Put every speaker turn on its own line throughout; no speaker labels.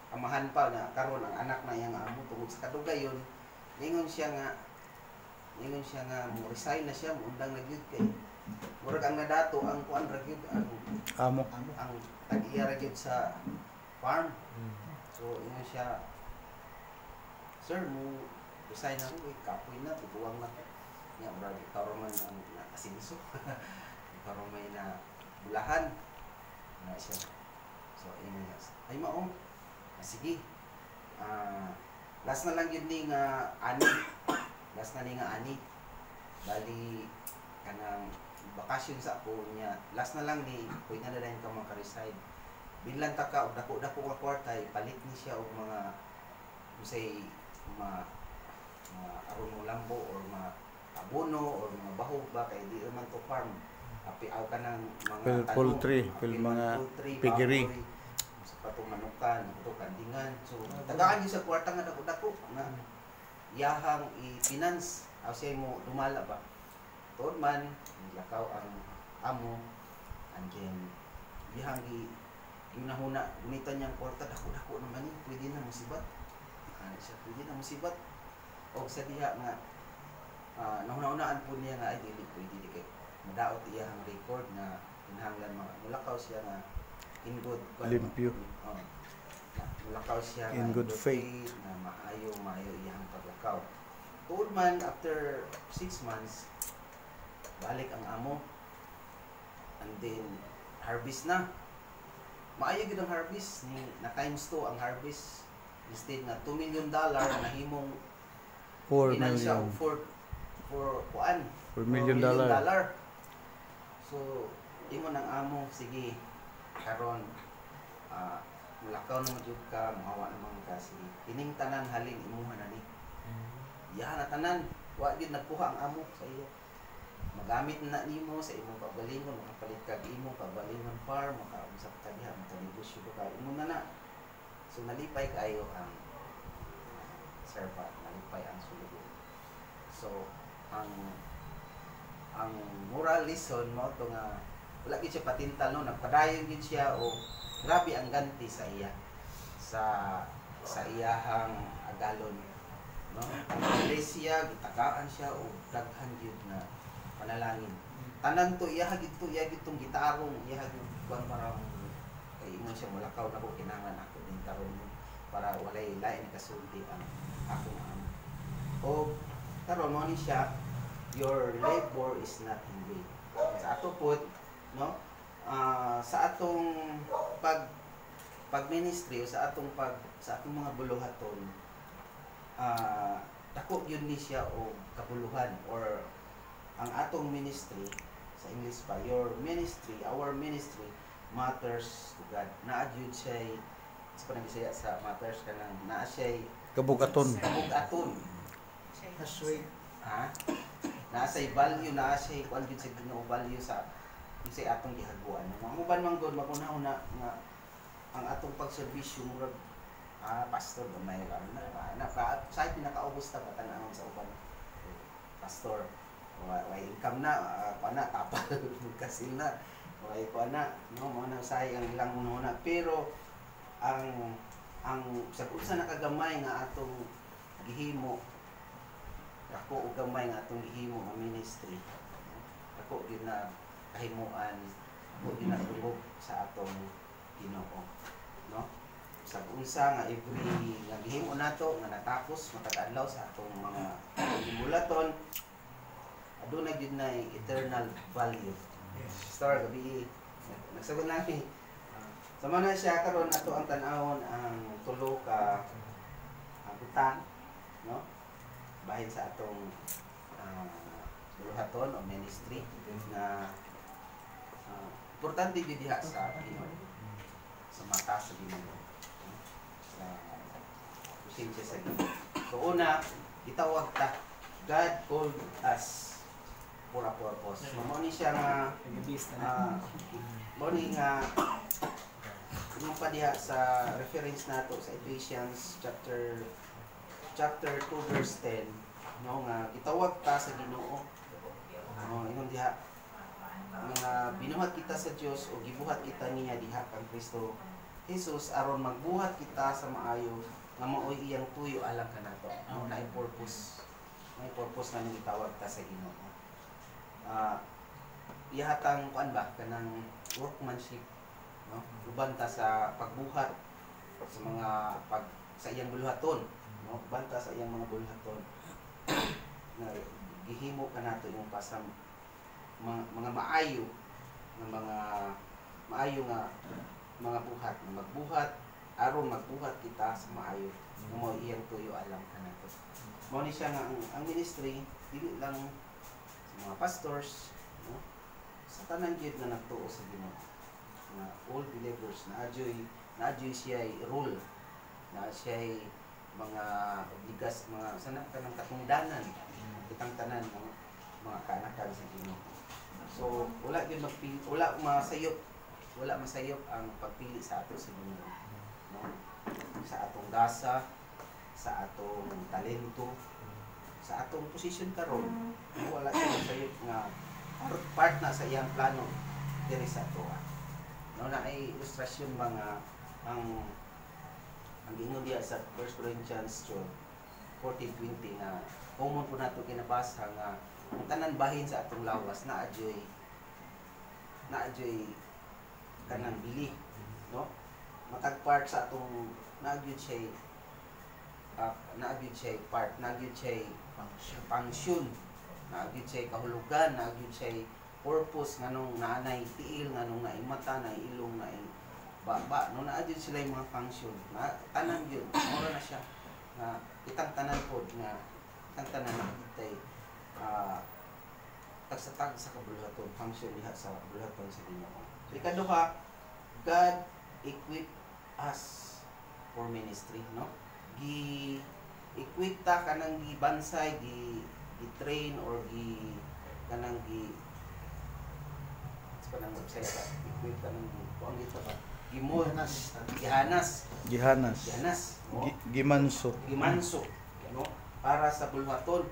amahan pa na karon ang anak na iyang amo tungod sa kadugayon. Ningon siya nga mo resign na siya, undang na gyud kay murag ang nadato ang kuan ra gyud
Amo.
ang tag-iya ra gyud sa farm. So ingon siya, sir, mo resign ako kay kapoy na, tutuwang na. Nya murag ikaw man ang nakasinso. Ikaw may na bulahan na siya. So ingon niya, ay mao. Sige. Last na lang yun ni nga ani. Last na ni nga ani. Bali kanang bakasyon sa ako niya. Last na lang ni pwede na rin ka maka-resign. Bilang taka og dako-dako nga kwarta palit ni siya og mga say aron mo lambo or mga abono or mga bahog ba kay di man to farm. Api aw ka ng mga
poultry, mga piggery.
Sa patong manukan, ito kandingan. So, tagaan niyo sa kwarta nga dako-dako na iyahang i-finance. Aw siya mo dumala ba? Tuod man, lakaw ang amo, and then iyahang ginahuna, gunitan niyang kwarta, dako-dako naman ni, pwede na musibat. Siya, pwede na musibat. O sa diha nga, nahuna-unaan po niya nga, ay dili, pwede di kay madaot iyahang record na inhanglan mga mulakaw siya nga in good
limpyo.
Mulakaw siya
in good faith
na maayo iyang paglakaw. Tuod man after 6 months balik ang amo and then harvest na. Maayo gid ang harvest ni na times 2 ang harvest instead na $2 million nahimong
4 million
for kuan
$4 million.
So ingon ang amo, sige karon mulakaw na magyud ka, mahawa naman ka, sige ining tanan halin imuha na ni. Iya na tanan, wa gid nagkuha ang amo sa iyo. Magamit na nimo sa imong pagalingon, makapalit ka imong pagalingon farm, makausap ka diha, makanegosyo ka imo na na. So nalipay kayo ang serpa, nalipay ang sulod. So ang moral lesson mo to nga wala gid siya patintal no, nagpadayon gid siya o grabe ang ganti sa iya sa iyahang agalon no. Ang iglesia gitagaan siya o daghan gyud na panalangin. Tanan to iya gid tong gitarong iya gid kuan para kay imo siya mulakaw na ko kinahanglan ako din karon para walay lain kasulti ang akong amo. O karon mo ni siya, your labor is not in vain. Sa ato pod no, sa atong pag-ministry o sa atong mga buluhaton, dako yun ni siya o kabuluhan or ang atong ministry sa English pa, our ministry matters to God. Naa jud siya sa panagbiya sa matters kanang naa siya
kabugaton.
Sweet. Nasa value na siya kuan gyud sa Ginoo value sa atong gihaguan. Mamuban man gud makunaw na nga ang atong pagserbisyo murag pastor gamay lang na sa pinakaubos ta patan-anon sa uban. Pastor way income na pana tapal kasil na. Way ko na no mo na say ang ilang una pero ang sa usa nakagamay nga atong gihimo ako og gamay nga atong gihimo nga ministry. Ako gyud na kahimuan, ako gyud na tungog sa atong Ginoo, no? Sa unsa nga every nga gihimo nato nga natapos matag adlaw sa atong mga gimulaton aduna gyud na eternal value. Star gabi nagsabot namin. Sama na siya karon ato ang tan-awon ang tulo ka butang, no? Bahin sa atong buluhaton o ministry na importante gyud diha sa Ginoo, sa mata sa Ginoo, sa kusensya sa Ginoo. So una, gitawag ta God called us for a purpose. Mao ni siya nga mao ni nga kung pa diha sa reference nato sa Ephesians chapter 2 verse 10, no, nga gitawag ta sa Ginoo. Ingon diha nga binuhat kita sa Dios o gibuhat kita niya diha kang Kristo Jesus aron magbuhat kita sa maayo nga maoy iyang tuyo alang kanato. Mo na purpose. May purpose na gitawag ta sa Ginoo. Ihatang kuan ba kanang workmanship, no? Uban ta sa pagbuhat sa mga sa iyang buluhaton, no? Uban ta sa iyang mga buluhaton. Na gihimo kanato yung pasam mga maayo nga mga buhat na magbuhat aron magbuhat kita sa maayo nga mo iyang tuyo alam kanato. Mao ni siya nga ang ministry dili lang sa mga pastors, no? Sa tanan gyud nga nagtuo sa Ginoo nga all believers na adyoy siya role na siya mga obligas mga sana kanang katungdanan kitang tanan mga kaanakan sa Ginoo. So wala masayop ang pagpili sa ato sa Ginoo, no? Sa atong gasa, sa atong talento, sa atong posisyon karon, wala siya masayop nga part na sa iyang plano diri sa ato. No na ay ilustrasyon mga ang ingon diya sa 1 Corinthians 14:20 na common po nato kinabasa nga ang tanan bahin sa atong lawas na adyoy kanang bili, no? Matag part sa atong nagyud siya part, nagyud siya function, nagyud siya kahulugan, nagyud siya purpose nganong naanay tiil, nganong naimata, nailong, baba, no naadyo sila yung mga function. Tanan yun, mura na siya. Itang tanan po nga, itang tanan na kita'y tagsatag sa kabuluhaton, function diha sa kabuluhaton sa Ginoo. So ikaduha, God equip us for ministry, no? Gi-equip ta kanang gibansay, gi-train or kanang kanang website ka, equip kanang kuang dito ba? Gihanas, no?
Gimanso,
no? Para sa bulwaton.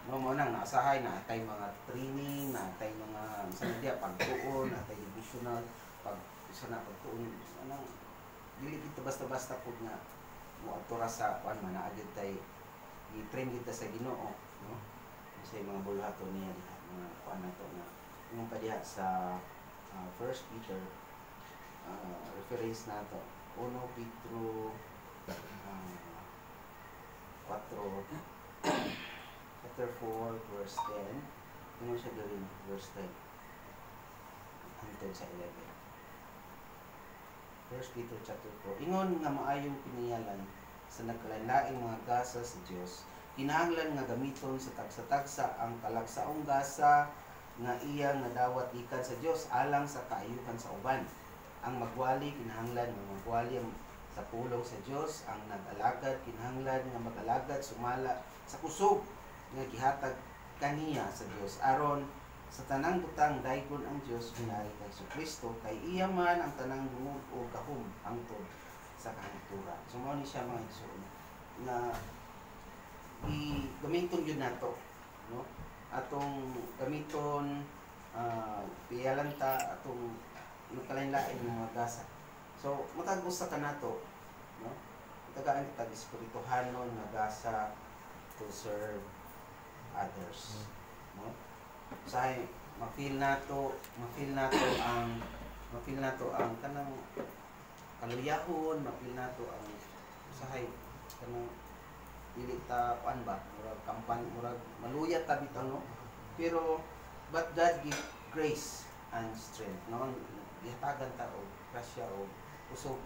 No mo nang naasahay na atay mga training, na atay mga sanadya pagtuon, atay devotional, sana pagtuon anang dili kita basta-basta pud nga mo atura sa kuan man agad tay i-train kita sa Ginoo, no? Sa mga bulwaton niya mga kuan nato na yung kadiha sa 1 Peter reference nato 1 Petro 4 verse 10 ano siya gawin verse 10 hangtod sa 11. 1 Peter chapter 4 ingon nga maayong piniyalan sa nagkalain-laing mga gasa sa Dios kinahanglan nga gamiton sa tagsa-tagsa ang kalagsaong gasa nga iya nga dawat ikan sa Dios alang sa kaayuhan sa uban. Ang magwali kinahanglan nga magwali sa pulong sa Dios, ang nag-alagad kinahanglan nga mag-alagad sumala sa kusog nga gihatag kaniya sa Dios aron sa tanang butang daygon ang Dios pinari kay Kristo kay iya man ang tanang bungod o gahom hangtod sa kahangturan. So mao ni siya mga igsoon na gamiton gyud nato, no? Atong gamiton piyalan ta atong nagkalain-lain mga gasa. So matag-usa ka nato, no? Tagaan kita espirituhanon nga gasa to serve others, no? Say ma-feel nato ang kanang kaluyahon, ma-feel nato ang usahay kanang dili ta kuan ba murag kampan murag maluyat ta bitaw, no? Pero but God give grace and strength, no? Gihatagan ta og grasya o usog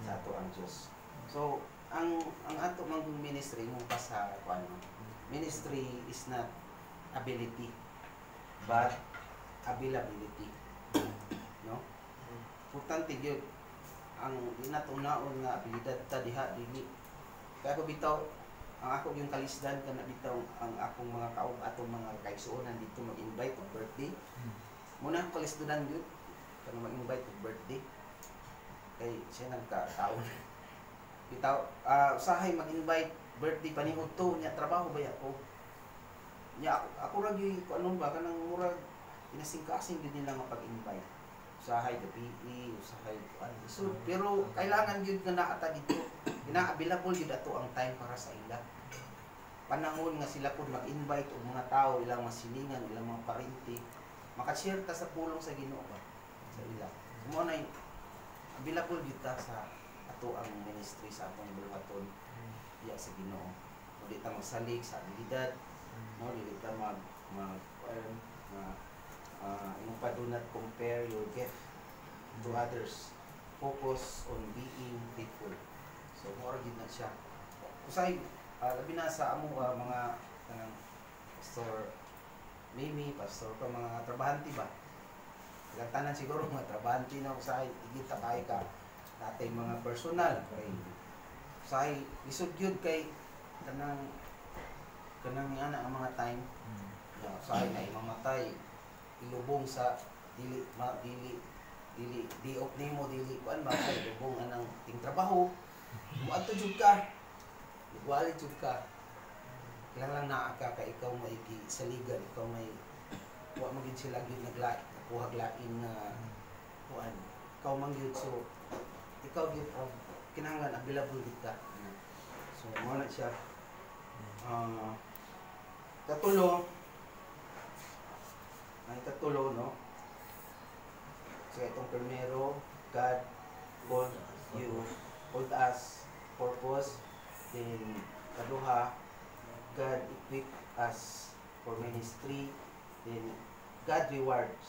sa ato ang Dios. So ang ato mang ministry mong pa sa kuan, ministry is not ability but availability, no? Importante gyud ang inatunaon nga abilidad ta diha dili kaya ko bitaw ang ako yung kalisdan kana bitaw ang akong mga atong mga kaigsuonan dito mag-invite og birthday. Muna ang kalisdan gyud kana mag-invite og birthday kay siya nagkataon bitaw usahay mag-invite birthday panihod to nya trabaho ba ako nya ako ra gyud ano ba kanang murag inasingkasing gyud nila nga pag-invite. usahay gabi, usahay kuan. So pero kailangan gyud nga naata dito. Ina-available gyud ato ang time para sa ila. Panahon nga sila pud mag-invite og mga tao ilang masilingan, ilang mga parente, maka-share ta sa pulong sa Ginoo ba sa ila. Mo na available gyud ta sa ato ang ministry sa atong buluhaton diya sa Ginoo. Dili ta magsalig sa abilidad, no, dili ta yung pa do not compare your gift to others. Focus on being faithful. So more gid na siya. Usay labi na sa amo mga pastor Mimi, pastor pa mga trabahante ba. Tanan siguro mga trabahante na usay higit kay ka natay mga personal kay usay isud gyud kay kanang ana ang mga time. Usay na mamatay ilubong sa dili di-op nimo dili kuan ba sa ilubong anang ting trabaho muadto jud ka iguali jud ka kailangan naa ka ikaw may saligan ikaw may wa magid sila gyud nakuha lain na kuan ikaw man gyud so ikaw gyud kinahanglan available gid ka so mo na siya katulo no. So itong primero, God called us purpose. Then kaduha, God equipped us for ministry. Then God rewards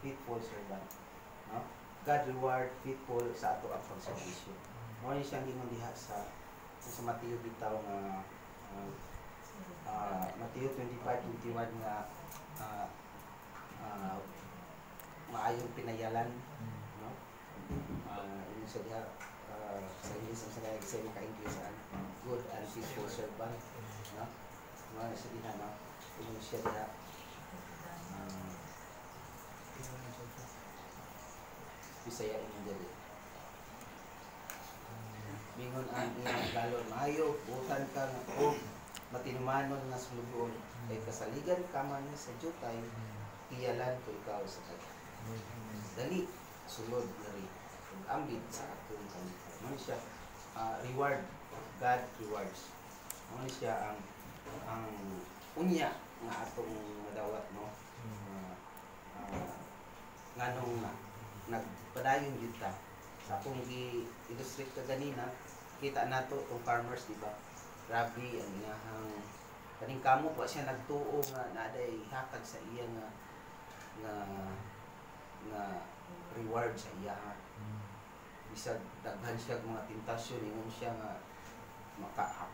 faithful servant. No? God reward faithful sa ato ang pagserbisyo. Mo ni siyang gingon diha sa Mateo bitaw nga Mateo 25:21 nga maayong pinayalan, no? Yun siya diha sa English ang sa exam ka-English good and faithful servant, no? Mga siya diha, no? Yun siya diha Bisaya ini dili. Mingon ang iyang galon maayo, butan ka nga matinumanon nga sulugon kay kasaligan ka man sa jutay iyalan ko ikaw sa kanya. Dali sulod na rin ambit sa atong kalitan. Ano siya reward, God rewards. Ano siya ang unya nga atong madawat, no? Nganong nagpadayon jud ta sa akong gi-illustrate ka ganina kita nato tong farmers, di ba? Grabe ang inahang kaning kamo pa siya nagtuo nga naday hatag sa iya nga reward sa iya. Bisag daghan siya mga tentasyon ingon siya nga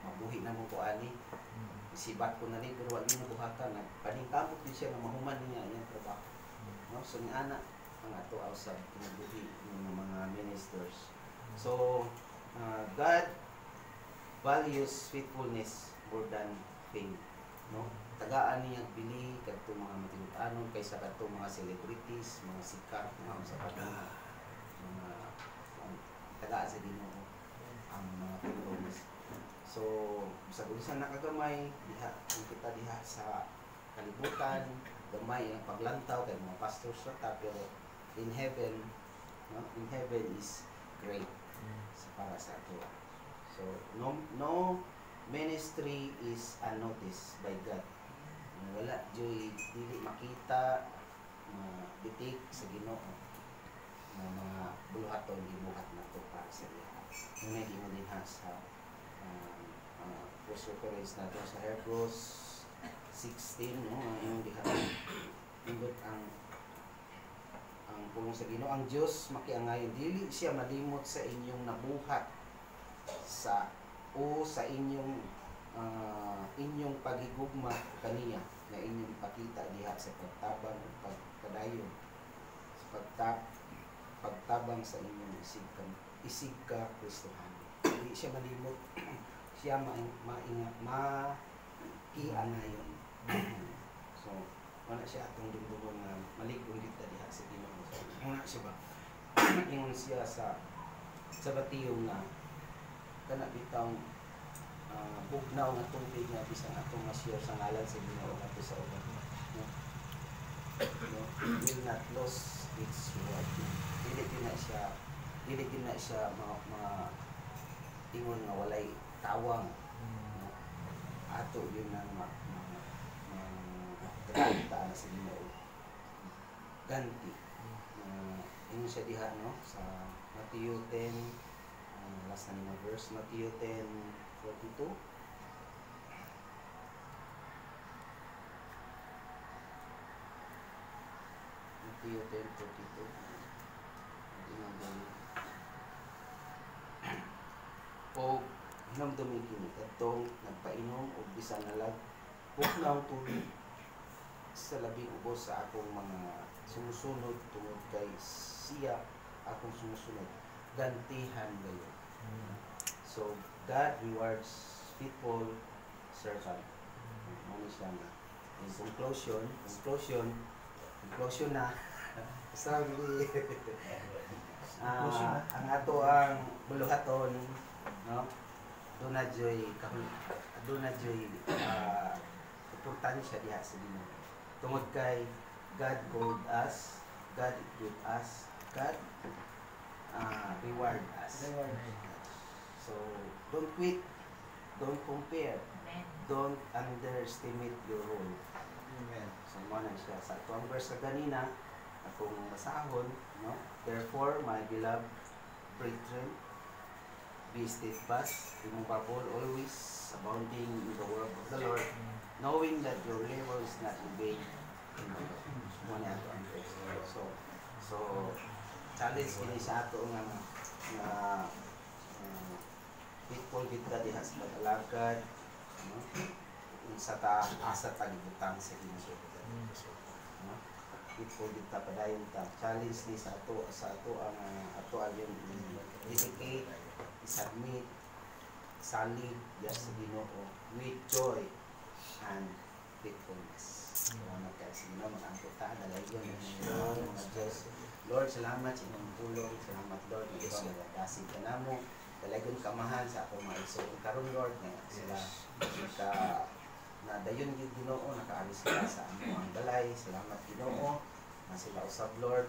mabuhi na mo ko ani. Sibat ko na ni pero wala mo buhatan paningkamot din siya nga mahuman niya iyang trabaho. No, so ni ana ang ato usab kinabuhi ng mga ministers. So God values faithfulness more than fame, no? Tagaan niya bili kadto mga matinud-anon kaysa kadto mga celebrities, mga sikat, mga usapan mga tagaan sa Ginoo ang mga faithfulness. So sa ulisan nakagamay diha kita diha sa kalibutan gamay ang paglantaw kay mga pastors ta pero in heaven, no? In heaven is great para sa ato. So no ministry is unnoticed by God. Wala joy dili makita bitik sa Ginoo na mga buluhaton gibuhat nato para sa iya. Muna gingon din sa first reference nato sa Hebrews 16, no? Yung diha ingot ang pulong sa Ginoo ang Dios makiangayon dili siya malimot sa inyong nabuhat sa inyong paghigugma kaniya na inyong ipakita diha sa pagtabang o pagpadayon sa pagtabang sa inyong isig ka Kristohan. Dili siya malimot siya makiangayon. So wala siya atong dumdugon nga maligong dito diha sa Ginoo. Wala siya ba? Ingon siya sa batiyong na kana bitaw bugnaw nga tubig nga bisan atong ma-share sa ngalan sa Ginoo ngadto sa uban. no, will not lose its reward. Dili din na siya mga ingon nga walay tawang, no? Ato yun ang taan sa Ginoo ganti. Ingon siya diha, no, sa Matthew 10, last na verse, Matthew 10:42. Matthew 10:42. O hinamdumi kini kadtong nagpainom og bisan nalag buknaw tubig sa labing ubos sa akong mga sumusunod tungod kay siya akong sumusunod gantihan gayon. So God rewards faithful servant. Ano siya nga in conclusion na sabi ang ato ang buluhaton, no, duna joy importansya diha sa Ginoo tungod kay God called us, God equipped us, God reward us. So don't quit, don't compare, don't underestimate your role.
Amen.
So mo na siya sa atong verse sa ganina akong basahon, no? Therefore, my beloved brethren, be steadfast, immovable, always abounding in the work of the Lord, knowing that your labor is not in vain in the Lord. Muna ato ang verse. So challenge kini sa ato nga faithful gid ka diha sa pag-alagad, no? Sa asa tagibutang sa Ginoo. No? Faithful gid ta padayon ta. Challenge ni sa ato ang yung dedicate, submit, salig diha sa Ginoo with joy and faithfulness. Salamat kay sa Ginoo, mag-angkot ta dalayon ng mga Diyos. Lord, salamat sa inyong tulong. Salamat, Lord, na ikaw nagdasig ka namo. Talagang kamahan sa akong mga igsoon karon, Lord, nga sila na dayon gyud Ginoo nakaalis sila sa among balay. Salamat Ginoo na sila usab, Lord,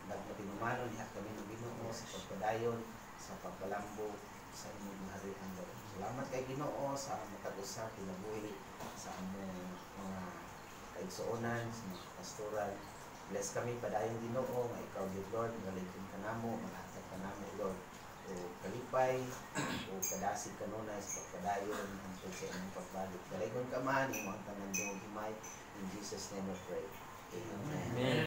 nagmatinumanon diha kami ng Ginoo sa pagpadayon, sa pagpalambo sa imong harian, Lord. Salamat kay Ginoo sa matag usa kinabuhi sa among mga kaigsuonan, sa mga pastoral. Bless kami padayon Ginoo nga ikaw gyud, Lord, galigton ka namo, maghatag ka namo, Lord, o kalipay o kadasig kanunay sa pagpadayon hangtod sa imong pagbalik. Dalagon ka man imong tanan dong himay, in Jesus name we pray. Amen.